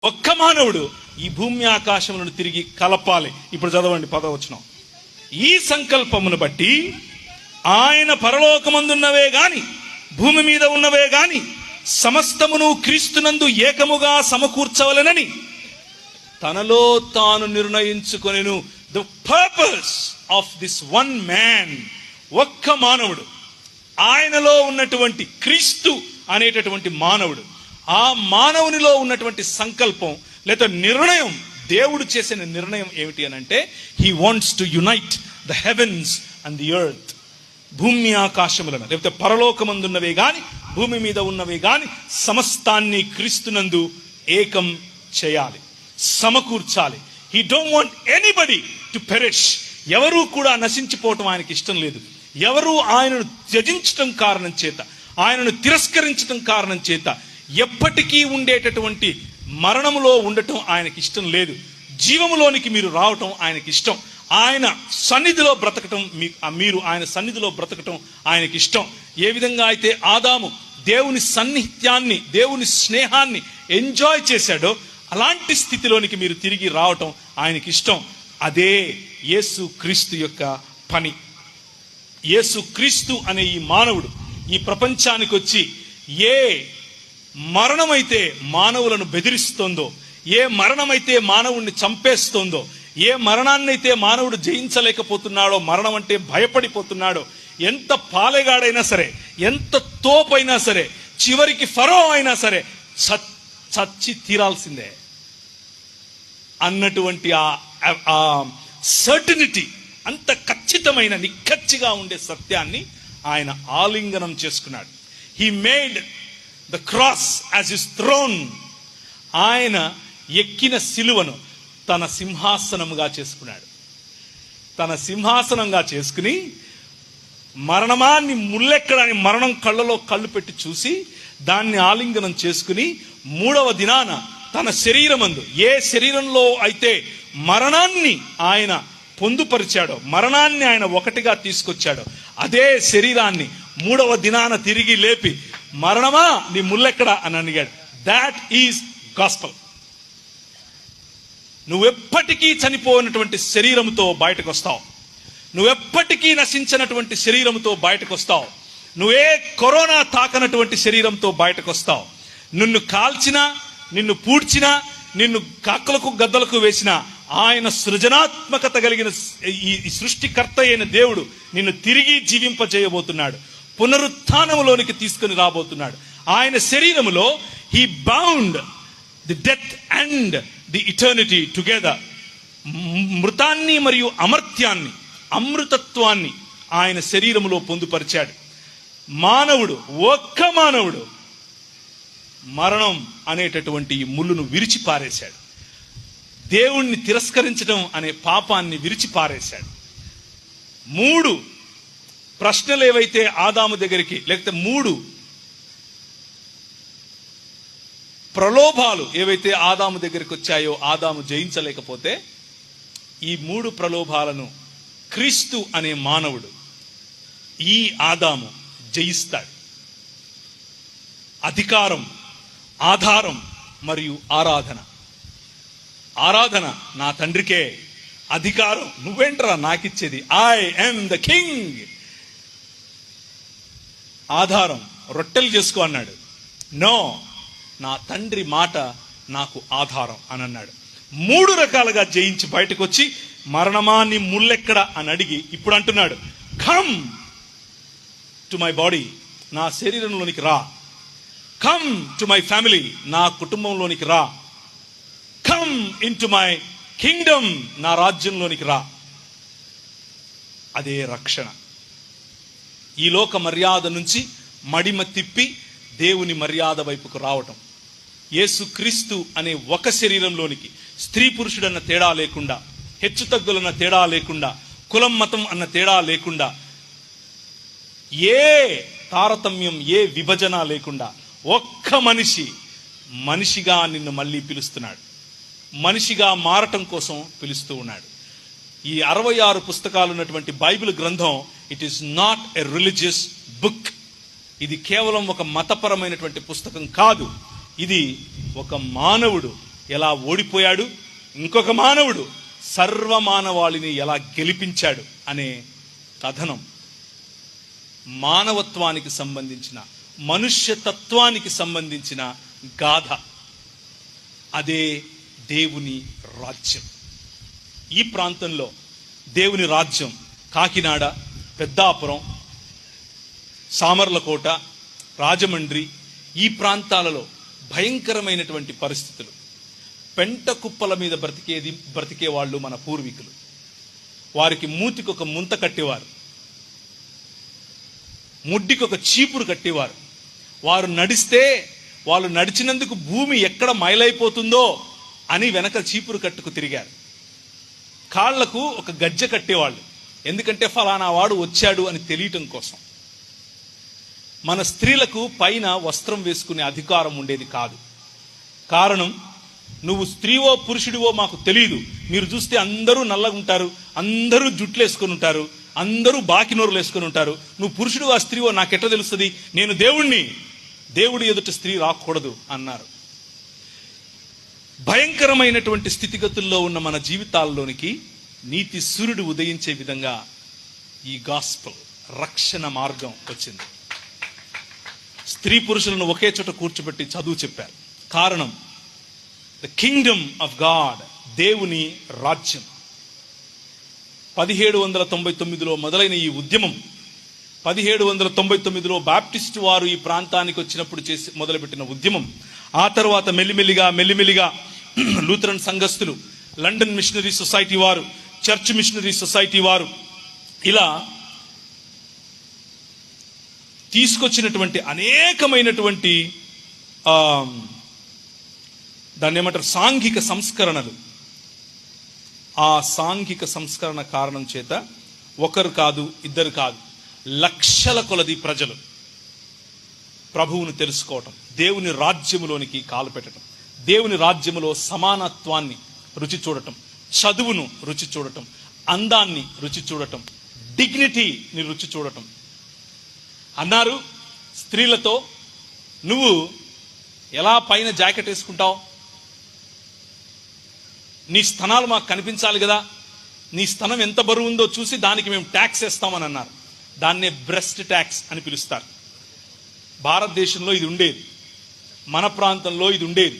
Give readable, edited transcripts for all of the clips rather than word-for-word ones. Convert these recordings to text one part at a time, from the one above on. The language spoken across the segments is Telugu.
ఒక్క మానవుడు ఈ భూమి ఆకాశములను తిరిగి కలపాలి. ఇప్పుడు చదవండి 10వ వచనం. ఈ సంకల్పమును బట్టి ఆయన పరలోకమందున్నవే గాని భూమి మీద ఉన్నవే గాని సమస్తమును క్రీస్తునందు ఏకముగా సమకూర్చవలెనని తనలో తాను నిర్ణయించుకొనెను. The purpose of this one man, ఒక్క మానవుడు, ఆయనలో ఉన్నటువంటి క్రీస్తు అనేటటువంటి మానవుడు, ఆ మానవునిలో ఉన్నటువంటి సంకల్పం లేదా నిర్ణయం, దేవుడు చేసిన నిర్ణయం ఏమిటి అని అంటే, he wants to unite the heavens and the earth. భూమి ఆకాశములను, లేకపోతే పరలోకమందున్నవే గాని భూమి మీద ఉన్నవే గాని సమస్తాన్ని క్రీస్తునందు ఏకం చేయాలి, సమకూర్చాలి. He don't want anybody to perish. ఎవరూ కూడా నశించిపోవటం ఆయనకి ఇష్టం లేదు. ఎవరు ఆయనను త్యజించటం కారణం చేత, ఆయనను తిరస్కరించటం కారణం చేత ఎప్పటికీ ఉండేటటువంటి మరణములో ఉండటం ఆయనకి ఇష్టం లేదు. జీవములోనికి మీరు రావటం ఆయనకి ఇష్టం. ఆయన సన్నిధిలో బ్రతకటం, మీరు ఆయన సన్నిధిలో బ్రతకటం ఆయనకి ఇష్టం. ఏ విధంగా అయితే ఆదాము దేవుని సన్నిహిత్యాన్ని, దేవుని స్నేహాన్ని ఎంజాయ్ చేశాడో అలాంటి స్థితిలోనికి మీరు తిరిగి రావటం ఆయనకి ఇష్టం. అదే యేసు క్రీస్తు యొక్క పని. యేసు క్రీస్తు అనే ఈ మానవుడు ఈ ప్రపంచానికి వచ్చి ఏ మరణమైతే మానవులను బెదిరిస్తోందో, ఏ మరణమైతే మానవుణ్ణి చంపేస్తోందో, ఏ మరణాన్నైతే మానవుడు జయించలేకపోతున్నాడో, మరణం అంటే భయపడిపోతున్నాడో, ఎంత పాలెగాడైనా సరే, ఎంత తోపైనా సరే, చివరికి ఫరో అయినా సరే చచ్చి తీరాల్సిందే అన్నటువంటి ఆ సర్టనిటీ, అంత ఖచ్చితమైన నిక్కచ్చిగా ఉండే సత్యాన్ని ఆయన ఆలింగనం చేసుకున్నాడు. He made the cross as his throne. ఆయన ఎక్కిన సిలువను తన సింహాసనముగా చేసుకున్నాడు. తన సింహాసనంగా చేసుకుని మరణమాన్ని ముల్లెక్కడాని మరణం కళ్ళలో కళ్ళు పెట్టి చూసి దాన్ని ఆలింగనం చేసుకుని 3వ దినాన తన శరీరమందు, ఏ శరీరంలో అయితే మరణాన్ని ఆయన పొందుపరిచాడో, మరణాన్ని ఆయన ఒకటిగా తీసుకొచ్చాడో, అదే శరీరాన్ని 3వ దినాన తిరిగి లేపి, మరణమా నీ ముల్లెక్కడా అని అడిగాడు. That is gospel. నువ్వెప్పటికీ చనిపోయినటువంటి శరీరంతో బయటకు వస్తావు. నువ్వెప్పటికీ నశించినటువంటి శరీరంతో బయటకు వస్తావు. నువ్వే కరోనా తాకనటువంటి శరీరంతో బయటకు వస్తావు. నిన్ను కాల్చినా, నిన్ను పూడ్చినా, నిన్ను కాకులకు గద్దలకు వేసిన ఆయన సృజనాత్మకత కలిగిన ఈ సృష్టికర్త అయిన దేవుడు నిన్ను తిరిగి జీవింపజేయబోతున్నాడు. పునరుత్థానములోనికి తీసుకుని రాబోతున్నాడు. ఆయన శరీరములో he bound the death and the eternity together. మృతాన్ని మరియు అమర్త్యాన్ని, అమృతత్వాన్ని ఆయన శరీరములో పొందుపరిచాడు. మానవుడు, ఒక్క మానవుడు మరణం అనేటటువంటి ముళ్ళును విరిచి పారేశాడు. దేవుణ్ణి తిరస్కరించడం అనే పాపాన్ని విరిచి పారేశాడు. 3 ప్రశ్నలు ఏవైతే ఆదాము దగ్గరికి, లేకపోతే 3 ప్రలోభాలు ఏవైతే ఆదాము దగ్గరికి వచ్చాయో ఆదాము జయించలేకపోతే, ఈ 3 ప్రలోభాలను క్రీస్తు అనే మానవుడు, ఈ ఆదాము జయిస్తాడు. అధికారం, ఆధారం మరియు ఆరాధన. ఆరాధన నా తండ్రికే, అధికారం నువ్వేంట్రా నాకిచ్చేది, ఐ యామ్ ద కింగ్. ఆధారం రొట్టెలు చేసుకో అన్నాడు. నో, నా తండ్రి మాట నాకు ఆధారం అని అన్నాడు. 3 రకాలుగా జయించి బయటకు వచ్చి, మరణమా నీ ముల్లెక్కడ అని అడిగి ఇప్పుడు అంటున్నాడు, కమ్ టు మై బాడీ, నా శరీరంలోనికి రా. కమ్ టు మై ఫ్యామిలీ, నా కుటుంబంలోనికి రా. Come in to my Kingdom, నా రాజ్యంలోనికి రా. అదే రక్షణ. ఈ లోక మర్యాద నుంచి మడిమ తిప్పి దేవుని మర్యాద వైపుకు రావటం. యేసుక్రీస్తు అనే ఒక శరీరంలోనికి స్త్రీ పురుషుడన్న తేడా లేకుండా, హెచ్చు తగ్గులన్న తేడా లేకుండా, కులం మతం అన్న తేడా లేకుండా, ఏ తారతమ్యం, ఏ విభజన లేకుండా ఒక్క మనిషిగా నిన్ను మళ్ళీ పిలుస్తున్నాడు. మనిషిగా మారటం కోసం పిలుస్తూ ఉన్నాడు. ఈ 66 పుస్తకాలు ఉన్నటువంటి బైబిల్ గ్రంథం, it is not a religious book. ఇది కేవలం ఒక మతపరమైనటువంటి పుస్తకం కాదు. ఇది ఒక మానవుడు ఎలా ఓడిపోయాడు, ఇంకొక మానవుడు సర్వమానవాళిని ఎలా గెలిపించాడు అనే కథనం. మానవత్వానికి సంబంధించిన, మనుష్యతత్వానికి సంబంధించిన గాథ. అదే దేవుని రాజ్యం. ఈ ప్రాంతంలో దేవుని రాజ్యం కాకినాడ, పెద్దాపురం, సామర్లకోట, రాజమండ్రి ఈ ప్రాంతాలలో భయంకరమైనటువంటి పరిస్థితులు. పెంట కుప్పల మీద బ్రతికే వాళ్ళు మన పూర్వీకులు. వారికి మూతికి ఒక ముంత కట్టేవారు, ముడ్డికి ఒక చీపురు కట్టేవారు. వారు నడిస్తే వాళ్ళు నడిచినందుకు భూమి ఎక్కడ మైలైపోతుందో అని వెనక చీపురు కట్టుకు తిరిగారు. కాళ్లకు ఒక గజ్జె కట్టేవాళ్ళు, ఎందుకంటే ఫలానా వాడు వచ్చాడు అని తెలియటం కోసం. మన స్త్రీలకు పైన వస్త్రం వేసుకునే అధికారం ఉండేది కాదు. కారణం, నువ్వు స్త్రీవో పురుషుడివో మాకు తెలియదు. మీరు చూస్తే అందరూ నల్లగా ఉంటారు, అందరూ జుట్లు వేసుకొని ఉంటారు, అందరూ బాకినోరులు వేసుకొని ఉంటారు. నువ్వు పురుషుడివో ఆ స్త్రీవో నాకెట్లా తెలుస్తుంది? నేను దేవుణ్ణి, దేవుడి ఎదుట స్త్రీ రాకూడదు అన్నారు. భయంకరమైనటువంటి స్థితిగతుల్లో ఉన్న మన జీవితాల్లోనికి నీతి సూర్యుడు ఉదయించే విధంగా ఈ గాస్పెల్, రక్షణ మార్గం వచ్చింది. స్త్రీ పురుషులను ఒకే చోట కూర్చోబెట్టి చదువు చెప్పారు. కారణం, ద కింగ్డమ్ ఆఫ్ గాడ్, దేవుని రాజ్యం. 1799లో మొదలైన ఈ ఉద్యమం 1799లో బాప్టిస్టు వారు ఈ ప్రాంతానికి వచ్చినప్పుడు మొదలుపెట్టిన ఉద్యమం. ఆ తర్వాత మెల్లిమెల్లిగా లూథరన్ సంఘస్థులు, లండన్ మిషనరీ సొసైటీ వారు, చర్చ్ మిషనరీ సొసైటీ వారు ఇలా తీసుకొచ్చినటువంటి అనేకమైనటువంటి దాన్ని ఏమంటారు, సాంఘిక సంస్కరణలు. ఆ సాంఘిక సంస్కరణ కారణం చేత ఒకరు కాదు, ఇద్దరు కాదు, లక్షల కొలది ప్రజలు ప్రభువును తెలుసుకోవటం, దేవుని రాజ్యములోనికి కాలు పెట్టడం, దేవుని రాజ్యములో సమానత్వాన్ని రుచి చూడటం, చదువును రుచి చూడటం, అందాన్ని రుచి చూడటం, డిగ్నిటీని రుచి చూడటం. అన్నారు స్త్రీలతో, నువ్వు ఎలా పైన జాకెట్ వేసుకుంటావు? నీ స్తనాలు మాకు కనిపించాలి కదా, నీ స్తనం ఎంత బరువు ఉందో చూసి దానికి మేము ట్యాక్స్ వేస్తామని అన్నారు. దాన్నే బ్రెస్ట్ ట్యాక్స్ అని పిలుస్తారు. భారతదేశంలో ఇది ఉండేది, మన ప్రాంతంలో ఇది ఉండేది,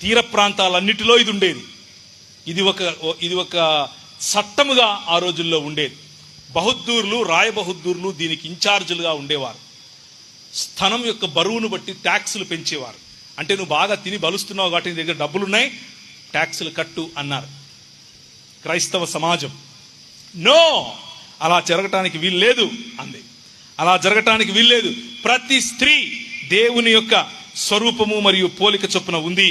తీర ప్రాంతాలన్నిటిలో ఇది ఉండేది. ఇది ఒక చట్టముగా ఆ రోజుల్లో ఉండేది. బహుద్దూర్లు, రాయబహుద్దూర్లు దీనికి ఇన్ఛార్జీలుగా ఉండేవారు. స్థనం యొక్క బరువును బట్టి ట్యాక్సులు పెంచేవారు. అంటే నువ్వు బాగా తిని బలుస్తున్నావు కాబట్టి నీ దగ్గర డబ్బులున్నాయి, ట్యాక్సులు కట్టు అన్నారు. క్రైస్తవ సమాజం నో, అలా జరగటానికి వీల్లేదు అంది. అలా జరగటానికి వీల్లేదు. ప్రతి స్త్రీ దేవుని యొక్క స్వరూపము మరియు పోలిక చొప్పున ఉంది.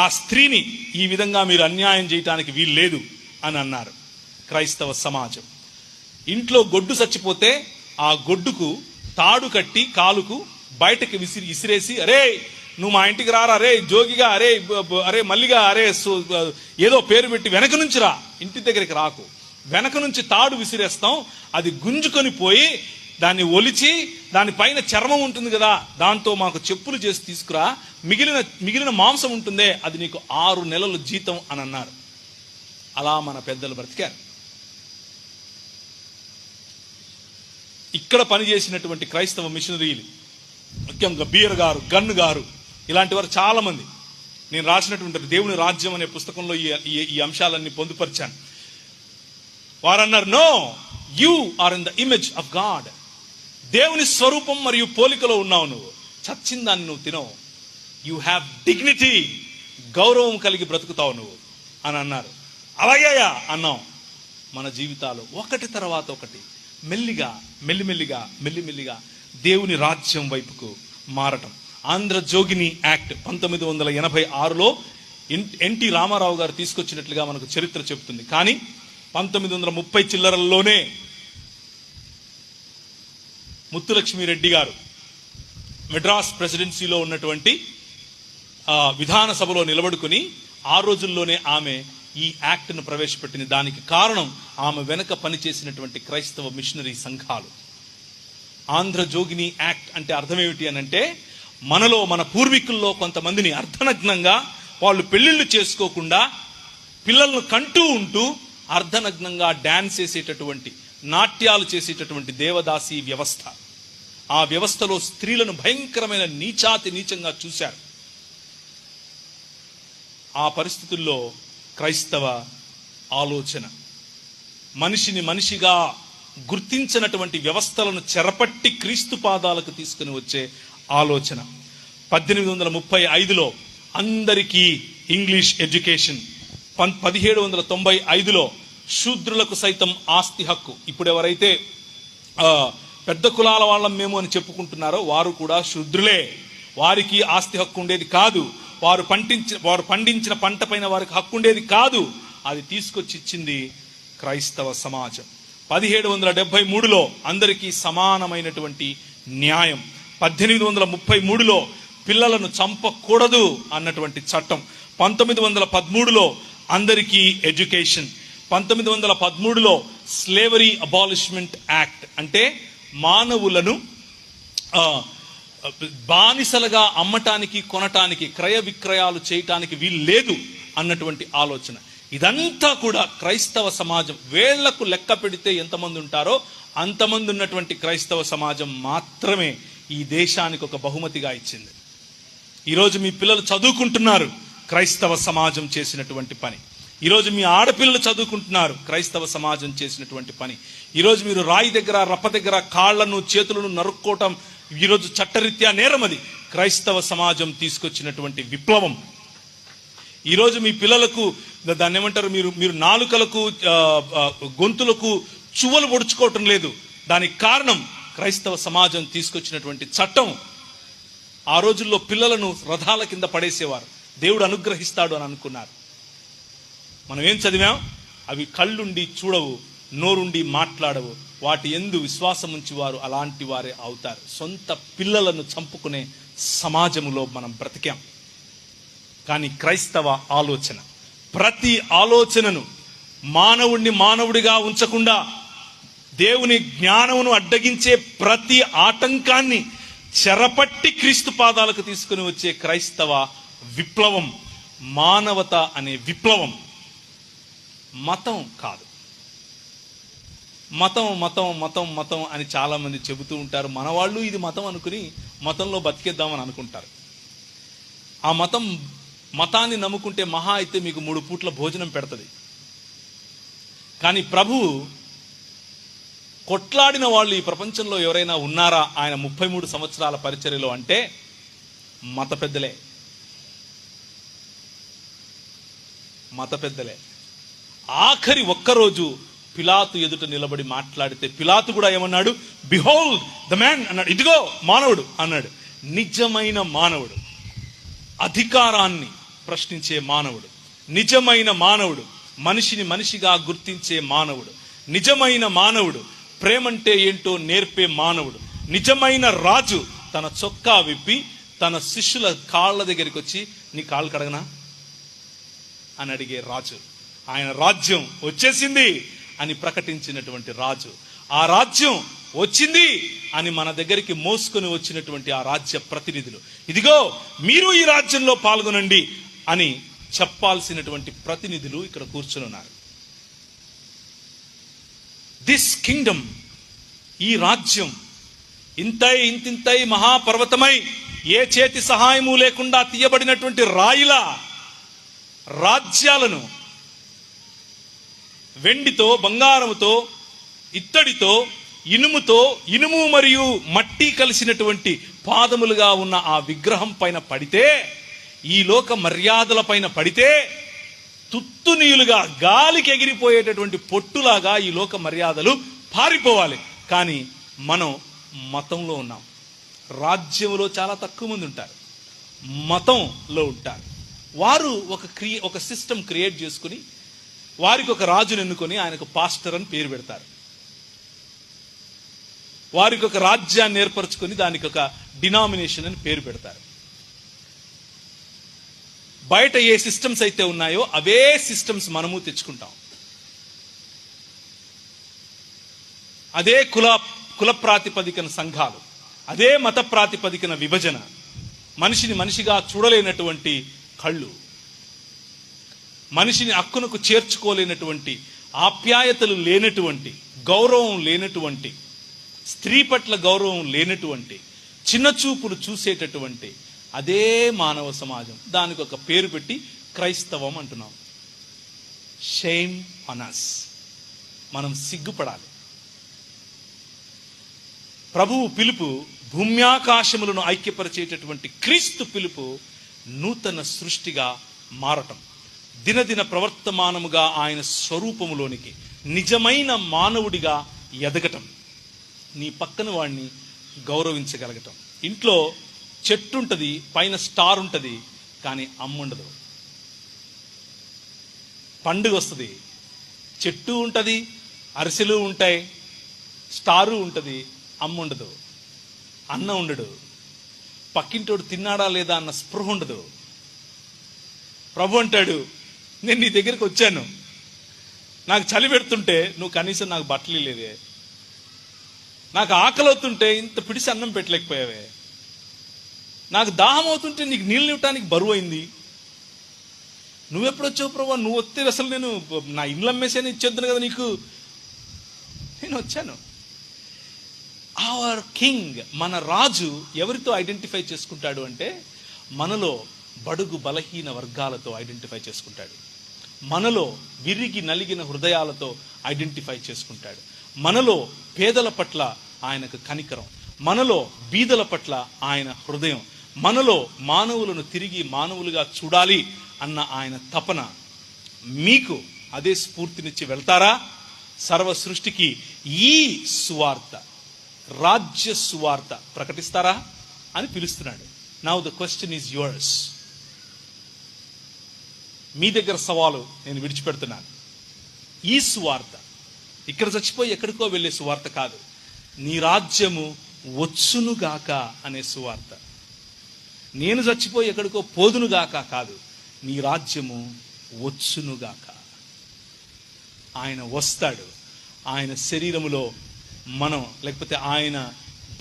ఆ స్త్రీని ఈ విధంగా మీరు అన్యాయం చేయటానికి వీల్లేదు అని అన్నారు క్రైస్తవ సమాజం. ఇంట్లో గొడ్డు చచ్చిపోతే ఆ గొడ్డుకు తాడు కట్టి కాలుకు బయటకు విసిరేసి, అరే నువ్వు మా ఇంటికి రారా, అరే జోగిగా, అరే మల్లిగా, అరే ఏదో పేరు పెట్టి వెనక నుంచి రా, ఇంటి దగ్గరికి రాకు, వెనక నుంచి తాడు విసిరేస్తాం, అది గుంజుకొని పోయి దాన్ని దానిపైన చర్మం ఉంటుంది కదా, దాంతో మాకు చెప్పులు చేసి తీసుకురా, మిగిలిన మాంసం ఉంటుందే అది నీకు 6 నెలల జీతం అని అన్నారు. అలా మన పెద్దలు బ్రతికారు. ఇక్కడ పనిచేసినటువంటి క్రైస్తవ మిషనరీలు, ముఖ్యంగా బీర్ గారు, గన్ను గారు, ఇలాంటి వారు చాలా మంది, నేను రాసినటువంటి దేవుని రాజ్యం అనే పుస్తకంలో ఈ అంశాలన్నీ పొందుపరిచాను. వారన్నారు, no, you are in the image of God. దేవుని స్వరూపం మరియు పోలికలో ఉన్నావు నువ్వు. చచ్చిన దాన్ని నువ్వు తినవు. యు హ్యావ్ డిగ్నిటీ, గౌరవం కలిగి బ్రతుకుతావు నువ్వు అని అన్నారు. అలాగేయా అన్నాం. మన జీవితాలు ఒకటి తర్వాత ఒకటి మెల్లిమెల్లిగా దేవుని రాజ్యం వైపుకు మారటం. ఆంధ్రజోగిని యాక్ట్ 1986లో ఎన్టీ రామారావు గారు తీసుకొచ్చినట్లుగా మనకు చరిత్ర చెబుతుంది. కానీ 1930 చిల్లరల్లోనే ముత్తులక్ష్మిరెడ్డి గారు మెడ్రాస్ ప్రెసిడెన్సీలో ఉన్నటువంటి విధానసభలో నిలబడుకుని ఆ రోజుల్లోనే ఆమె ఈ యాక్ట్ను ప్రవేశపెట్టింది. దానికి కారణం ఆమె వెనక పనిచేసినటువంటి క్రైస్తవ మిషనరీ సంఘాలు. ఆంధ్రజోగిని యాక్ట్ అంటే అర్థం ఏమిటి అని అంటే, మన పూర్వీకుల్లో కొంతమందిని అర్ధనగ్నంగా వాళ్ళు పెళ్లిళ్ళు చేసుకోకుండా పిల్లలను కంటూ ఉంటూ అర్ధనగ్నంగా డాన్స్ చేసేటటువంటి, నాట్యాలు చేసేటటువంటి దేవదాసి వ్యవస్థ. ఆ వ్యవస్థలో స్త్రీలను భయంకరమైన నీచాతి నీచంగా చూశారు. ఆ పరిస్థితుల్లో క్రైస్తవ ఆలోచన, మనిషిని మనిషిగా గుర్తించినటువంటి వ్యవస్థలను చెరపట్టి క్రీస్తు పాదాలకు తీసుకుని వచ్చే ఆలోచన. 1835లో అందరికీ ఇంగ్లీష్ ఎడ్యుకేషన్, 1795లో శూద్రులకు సైతం ఆస్తి హక్కు. ఇప్పుడు ఎవరైతే పెద్ద కులాల వాళ్ళం మేము అని చెప్పుకుంటున్నారో వారు కూడా శూద్రులే. వారికి ఆస్తి హక్కు ఉండేది కాదు. వారు పండించిన పంట పైన వారికి హక్కు ఉండేది కాదు. అది తీసుకొచ్చి ఇచ్చింది క్రైస్తవ సమాజం. 1773లో అందరికీ సమానమైనటువంటి న్యాయం. 1833లో పిల్లలను చంపకూడదు అన్నటువంటి చట్టం. 1913లో అందరికీ ఎడ్యుకేషన్. 1913లో స్లేవరీ అబాలిష్మెంట్ యాక్ట్, అంటే మానవులను బానిసలుగా అమ్మటానికి, కొనటానికి, క్రయ విక్రయాలు చేయటానికి వీలు లేదు అన్నటువంటి ఆలోచన. ఇదంతా కూడా క్రైస్తవ సమాజం, వేళ్లకు లెక్క పెడితే ఎంతమంది ఉంటారో అంతమంది ఉన్నటువంటి క్రైస్తవ సమాజం మాత్రమే ఈ దేశానికి ఒక బహుమతిగా ఇచ్చింది. ఈరోజు మీ పిల్లలు చదువుకుంటున్నారు, క్రైస్తవ సమాజం చేసినటువంటి పని. ఈరోజు మీ ఆడపిల్లలు చదువుకుంటున్నారు, క్రైస్తవ సమాజం చేసినటువంటి పని. ఈరోజు మీరు రాయి దగ్గర, రప్ప దగ్గర కాళ్లను చేతులను నరుక్కోవటం ఈరోజు చట్టరీత్యా నేరం. అది క్రైస్తవ సమాజం తీసుకొచ్చినటువంటి విప్లవం. ఈరోజు మీ పిల్లలకు దాన్ని ఏమంటారు, మీరు నాలుకలకు, గొంతులకు చువ్వలు పొడుచుకోవటం లేదు. దానికి కారణం క్రైస్తవ సమాజం తీసుకొచ్చినటువంటి చట్టం. ఆ రోజుల్లో పిల్లలను రథాల కింద పడేసేవారు, దేవుడు అనుగ్రహిస్తాడు అని అనుకున్నారు. మనం ఏం చదివాం? అవి కళ్ళుండి చూడవు, నోరుండి మాట్లాడవు, వాటి యందు విశ్వాసం ఉంచి వారు అలాంటి వారే అవుతారు. సొంత పిల్లలను చంపుకునే సమాజములో మనం బ్రతికాం. కానీ క్రైస్తవ ఆలోచన ప్రతి ఆలోచనను మానవుణ్ణి మానవుడిగా ఉంచకుండా దేవుని జ్ఞానమును అడ్డగించే ప్రతి ఆటంకాన్ని చెరపట్టి క్రీస్తు పాదాలకు తీసుకుని వచ్చే క్రైస్తవ విప్లవం, మానవత అనే విప్లవం. మతం కాదు. మతం మతం మతం మతం అని చాలా మంది చెబుతూ ఉంటారు. మన వాళ్ళు ఇది మతం అనుకుని మతంలో బతికేద్దామని అనుకుంటారు. ఆ మతాన్ని నమ్ముకుంటే మహా అయితే మీకు 3 పూట్ల భోజనం పెడుతుంది. కానీ ప్రభువు కొట్లాడిన వాళ్ళు ఈ ప్రపంచంలో ఎవరైనా ఉన్నారా ఆయన 33 సంవత్సరాల పరిచర్యలో అంటే మత పెద్దలే. ఆఖరి ఒక్కరోజు పిలాతు ఎదుట నిలబడి మాట్లాడితే పిలాతు కూడా ఏమన్నాడు? బిహోల్డ్ ద మ్యాన్ అన్నాడు. ఇదిగో మానవుడు అన్నాడు. నిజమైన మానవుడు, అధికారాన్ని ప్రశ్నించే మానవుడు, నిజమైన మానవుడు, మనిషిని మనిషిగా గుర్తించే మానవుడు, నిజమైన మానవుడు, ప్రేమంటే ఏంటో నేర్పే మానవుడు, నిజమైన రాజు తన చొక్కా విప్పి తన శిష్యుల కాళ్ళ దగ్గరికి వచ్చి నీ కాళ్ళు కడగనా అని అడిగే రాజు. ఆయన రాజ్యం వచ్చేసింది అని ప్రకటించినటువంటి రాజు. ఆ రాజ్యం వచ్చింది అని మన దగ్గరికి మోసుకొని వచ్చినటువంటి ఆ రాజ్య ప్రతినిధులు, ఇదిగో మీరు ఈ రాజ్యంలో పాల్గొనండి అని చెప్పాల్సినటువంటి ప్రతినిధులు ఇక్కడ కూర్చుని ఉన్నారు. దిస్ కింగ్డమ్, ఈ రాజ్యం ఇంతింతై మహాపర్వతమై ఏ చేతి సహాయము లేకుండా తీయబడినటువంటి రాయిల రాజ్యాలను వెండితో, బంగారముతో, ఇత్తడితో, ఇనుము మరియు మట్టి కలిసినటువంటి పాదములుగా ఉన్న ఆ విగ్రహం పైన పడితే, ఈ లోక మర్యాదల పైన పడితే తుత్తునీయులుగా గాలికి ఎగిరిపోయేటటువంటి పొట్టులాగా ఈ లోక మర్యాదలు పారిపోవాలి. కానీ మనం మతంలో ఉన్నాం. రాజ్యంలో చాలా తక్కువ మంది ఉంటారు, మతంలో ఉంటారు. వారు ఒక సిస్టమ్ క్రియేట్ చేసుకుని వారికి ఒక రాజును ఎన్నుకొని ఆయనకు పాస్టర్ అని పేరు పెడతారు. వారికి ఒక రాజ్యాన్ని ఏర్పరచుకొని దానికి ఒక డినామినేషన్ అని పేరు పెడతారు. బయట ఏ సిస్టమ్స్ అయితే ఉన్నాయో అవే సిస్టమ్స్ మనము తెచ్చుకుంటాం. అదే కుల ప్రాతిపదికన సంఘాలు, అదే మత ప్రాతిపదికన విభజన, మనిషిని మనిషిగా చూడలేనటువంటి కళ్ళు, మనిషిని అక్కునకు చేర్చుకోలేనటువంటి, ఆప్యాయతలు లేనటువంటి, గౌరవం లేనటువంటి, స్త్రీ పట్ల గౌరవం లేనటువంటి, చిన్న చూపులు చూసేటటువంటి అదే మానవ సమాజం. దానికి ఒక పేరు పెట్టి క్రైస్తవం అంటున్నాం. Shame on us. మనం సిగ్గుపడాలి. ప్రభువు పిలుపు భూమ్యాకాశములను ఐక్యపరిచేటటువంటి క్రీస్తు పిలుపు నూతన సృష్టిగా మారటం, దినదిన ప్రవర్తమానముగా ఆయన స్వరూపములోనికి నిజమైన మానవుడిగా ఎదగటం, నీ పక్కన వాడిని గౌరవించగలగటం. ఇంట్లో చెట్టు ఉంటుంది, పైన స్టార్ ఉంటుంది, కానీ అమ్ముండదు. పండుగ వస్తుంది, చెట్టు ఉంటుంది, అరిసెలు ఉంటాయి, స్టారు ఉంటుంది, అమ్ముండదు. అన్న ఉండడు, పక్కింటోడు తిన్నాడా లేదా అన్న స్పృహ ఉండదు. ప్రభు అంటాడు, నేను నీ దగ్గరికి వచ్చాను, నాకు చలి పెడుతుంటే నువ్వు కనీసం నాకు బట్టలు లేదే, నాకు ఆకలి అవుతుంటే ఇంత పిడిసి అన్నం పెట్టలేకపోయావే, నాకు దాహం అవుతుంటే నీకు నీళ్ళు ఇవ్వటానికి బరువు అయింది, నువ్వెప్పుడొచ్చావు ప్రభు, నువ్వు వస్తే అసలు నేను నా ఇల్లు అమ్మేసేనే ఇచ్చేద్దాను కదా నీకు, నేను వచ్చాను. అవర్ కింగ్, మన రాజు ఎవరితో ఐడెంటిఫై చేసుకుంటాడు అంటే మనలో బడుగు బలహీన వర్గాలతో ఐడెంటిఫై చేసుకుంటాడు, మనలో విరిగి నలిగిన హృదయాలతో ఐడెంటిఫై చేసుకుంటాడు, మనలో పేదల పట్ల ఆయనకు కనికరం, మనలో బీదల పట్ల ఆయన హృదయం, మనలో మానవులను తిరిగి మానవులుగా చూడాలి అన్న ఆయన తపన. మీకు అదే స్ఫూర్తినిచ్చి వెళ్తారా? సర్వ సృష్టికి ఈ సువార్త, రాజ్య సువార్త ప్రకటిస్తారా అని పిలుస్తున్నాడు. Now the question is yours. మీ దగ్గర సవాలు నేను విడిచిపెడుతున్నాను. ఈ సువార్త ఇక్కడ చచ్చిపోయి ఎక్కడికో వెళ్ళే సువార్త కాదు, నీ రాజ్యము వచ్చునుగాక అనే సువార్త. నేను చచ్చిపోయి ఎక్కడికో పోదునుగాక కాదు, నీ రాజ్యము వచ్చునుగాక. ఆయన వస్తాడు, ఆయన శరీరములో మనం, లేకపోతే ఆయన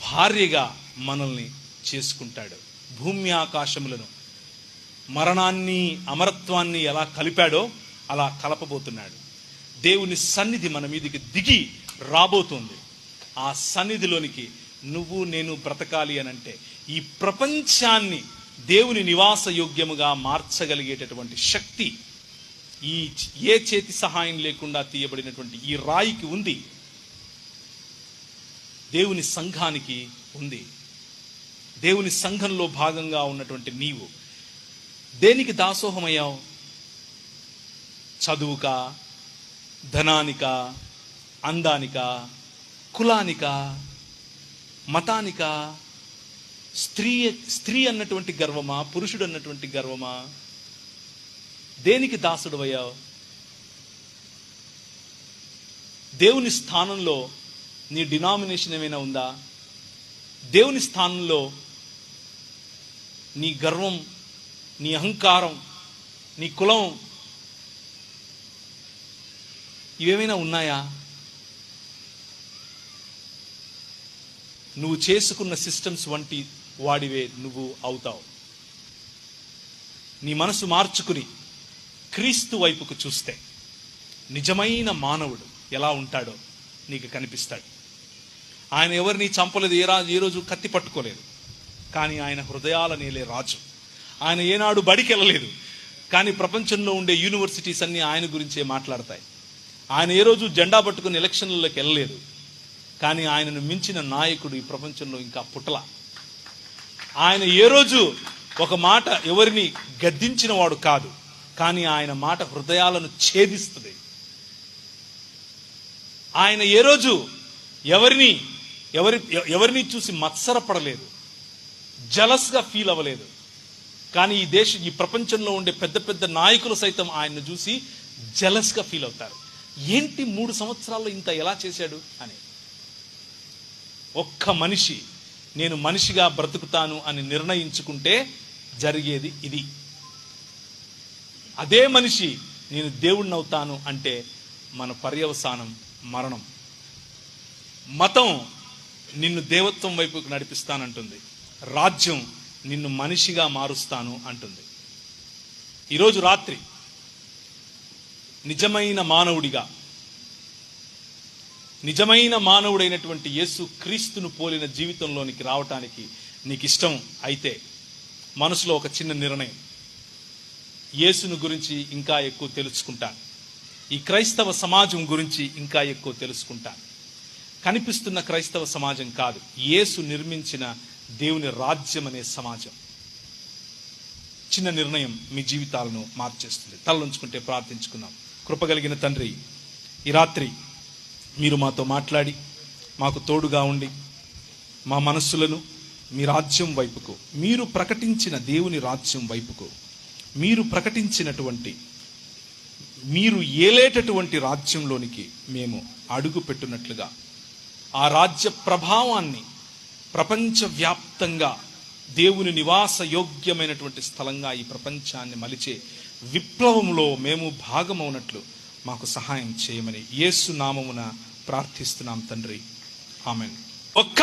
భార్యగా మనల్ని చేసుకుంటాడు. భూమి ఆకాశములను, మరణాన్ని అమరత్వాన్ని ఎలా కలిపాడో అలా కలపబోతున్నాడు. దేవుని సన్నిధి మన మీదకి దిగి రాబోతుంది. ఆ సన్నిధిలోనికి నువ్వు నేను బ్రతకాలి అనంటే ఈ ప్రపంచాన్ని దేవుని నివాస యోగ్యముగా మార్చగలిగేటటువంటి శక్తి ఈ ఏ చేతి సహాయం లేకుండా తీయబడినటువంటి ఈ రాయికి ఉంది, దేవుని సంఘానికి ఉంది. దేవుని సంఘంలో భాగంగా ఉన్నటువంటి నీవు దేనికి దాసోహమయ్యావు? చదువుకా, ధనానికా, అందానికా, కులానికా, మతానికా, స్త్రీ అన్నటువంటి గర్వమా, పురుషుడు అన్నటువంటి గర్వమా? దేనికి దాసుడు అయ్యావు? దేవుని స్థానంలో నీ డినామినేషన్ ఏమైనా ఉందా? దేవుని స్థానంలో నీ గర్వం, నీ అహంకారం, నీ కులం ఇవేమైనా ఉన్నాయా? నువ్వు చేసుకున్న సిస్టమ్స్ వంటి వాడివే నువ్వు అవుతావు. నీ మనసు మార్చుకుని క్రీస్తు వైపుకు చూస్తే నిజమైన మానవుడు ఎలా ఉంటాడో నీకు కనిపిస్తాడు. ఆయన ఎవరిని చంపలేదు, ఏ రోజు కత్తి పట్టుకోలేదు, కానీ ఆయన హృదయాల నేలే రాజు. ఆయన ఏనాడు బడికి వెళ్ళలేదు, కానీ ప్రపంచంలో ఉండే యూనివర్సిటీస్ అన్నీ ఆయన గురించే మాట్లాడతాయి. ఆయన ఏ రోజు జెండా పట్టుకుని ఎలక్షన్లలోకి వెళ్ళలేదు, కానీ ఆయనను మించిన నాయకుడు ఈ ప్రపంచంలో ఇంకా పుట్టల. ఆయన ఏ రోజు ఒక మాట ఎవరిని గద్దించిన వాడు కాదు, కానీ ఆయన మాట హృదయాలను ఛేదిస్తుంది. ఆయన ఏ రోజు ఎవరిని చూసి మత్సరపడలేదు, జలస్గా ఫీల్ అవ్వలేదు. కానీ ఈ ప్రపంచంలో ఉండే పెద్ద పెద్ద నాయకులు సైతం ఆయన్ను చూసి జలస్గా ఫీల్ అవుతారు. ఏంటి 3 సంవత్సరాల్లో ఇంత ఎలా చేశాడు అని. ఒక్క మనిషి నేను మనిషిగా బ్రతుకుతాను అని నిర్ణయించుకుంటే జరిగేది ఇది. అదే మనిషి నేను దేవుణ్ణి అవుతాను అంటే మన పర్యవసానం మరణం. మతం నిన్ను దేవత్వం వైపుకు నడిపిస్తానంటుంది, రాజ్యం నిన్ను మనిషిగా మారుస్తాను అంటుంది. ఈరోజు రాత్రి నిజమైన మానవుడైనటువంటి యేసు క్రీస్తును పోలిన జీవితంలోనికి రావటానికి నీకు ఇష్టం అయితే మనసులో ఒక చిన్న నిర్ణయం, యేసును గురించి ఇంకా ఎక్కువ తెలుసుకుంటాను, ఈ క్రైస్తవ సమాజం గురించి ఇంకా ఎక్కువ తెలుసుకుంటాను. కనిపిస్తున్న క్రైస్తవ సమాజం కాదు, యేసు నిర్మించిన దేవుని రాజ్యం అనే సమాజం. చిన్న నిర్ణయం మీ జీవితాలను మార్చేస్తుంది. తలలుంచుకుంటే ప్రార్థించుకుందాం. కృపగలిగిన తండ్రి, ఈ రాత్రి మీరు మాతో మాట్లాడి మాకు తోడుగా ఉండి మా మనస్సులను మీ రాజ్యం వైపుకు, మీరు ప్రకటించిన దేవుని రాజ్యం వైపుకు, మీరు ప్రకటించినటువంటి, మీరు ఏలేటటువంటి రాజ్యంలోనికి మేము అడుగు పెట్టున్నట్లుగా ఆ రాజ్య ప్రభావాన్ని ప్రపంచవ్యాప్తంగా దేవుని నివాస యోగ్యమైనటువంటి స్థలంగా ఈ ప్రపంచాన్ని మలిచే విప్లవంలో మేము భాగమవునట్లు మాకు సహాయం చేయమని యేసు నామమున ప్రార్థిస్తున్నాం తండ్రి. ఆమెన్. ఒక్క